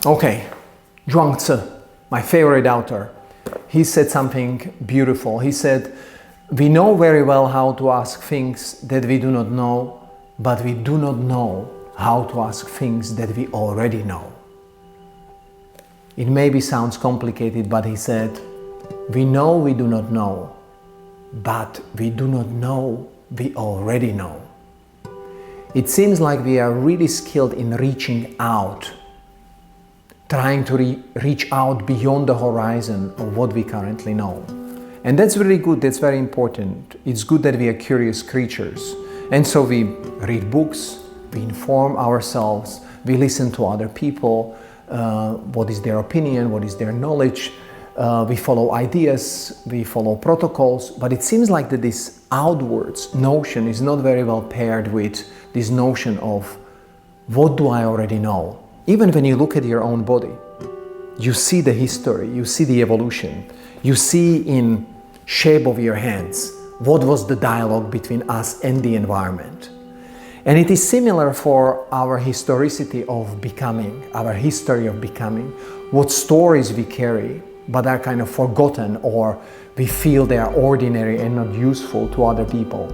Okay, Zhuangzi, my favorite author, he said something beautiful. He said, we know very well how to ask things that we do not know, but we do not know how to ask things that we already know. It maybe sounds complicated, but he said, we know we do not know, but we do not know we already know. It seems like we are really skilled in reaching out, trying to reach out beyond the horizon of what we currently know. And that's really good, that's very important. It's good that we are curious creatures. And so we read books, we inform ourselves, we listen to other people, what is their opinion, what is their knowledge. We follow ideas, we follow protocols, but it seems like that this outwards notion is not very well paired with this notion of what do I already know? Even when you look at your own body, you see the history, you see the evolution, you see in shape of your hands what was the dialogue between us and the environment. And it is similar for our historicity of becoming, our history of becoming, what stories we carry but are kind of forgotten, or we feel they are ordinary and not useful to other people.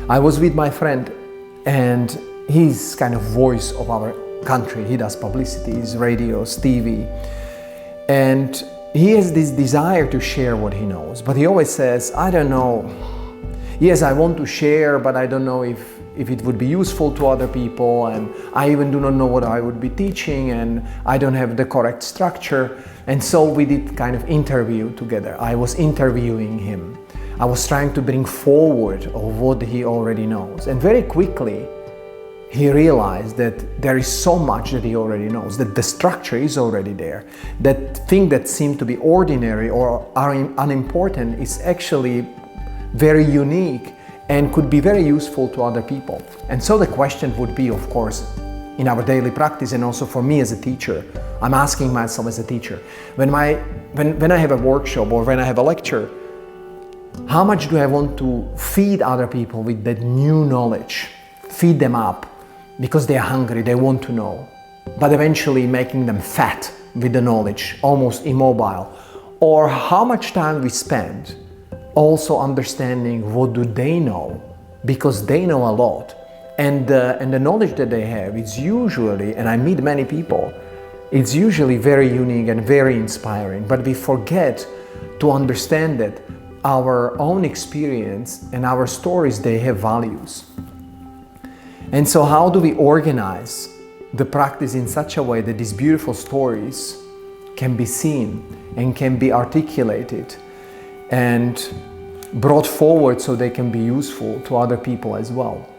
I was with my friend, and he's kind of voice of our country. He does publicities, radios, TV, and he has this desire to share what he knows, but he always says, I don't know, yes, I want to share, but I don't know if it would be useful to other people, and I even do not know what I would be teaching, and I don't have the correct structure. And so we did kind of interview together. I was interviewing him. I was trying to bring forward of what he already knows. And very quickly, he realized that there is so much that he already knows, that the structure is already there. That thing that seemed to be ordinary or unimportant is actually very unique and could be very useful to other people. And so the question would be, of course, in our daily practice, and also for me as a teacher, I'm asking myself as a teacher, when I have a workshop or when I have a lecture, how much do I want to feed other people with that new knowledge, feed them up because they are hungry, they want to know, but eventually making them fat with the knowledge, almost immobile? Or how much time we spend also understanding what do they know, because they know a lot, and the knowledge that they have is usually, and I meet many people, it's usually very unique and very inspiring, but we forget to understand that our own experience and our stories, they have values. And so how do we organize the practice in such a way that these beautiful stories can be seen and can be articulated and brought forward so they can be useful to other people as well?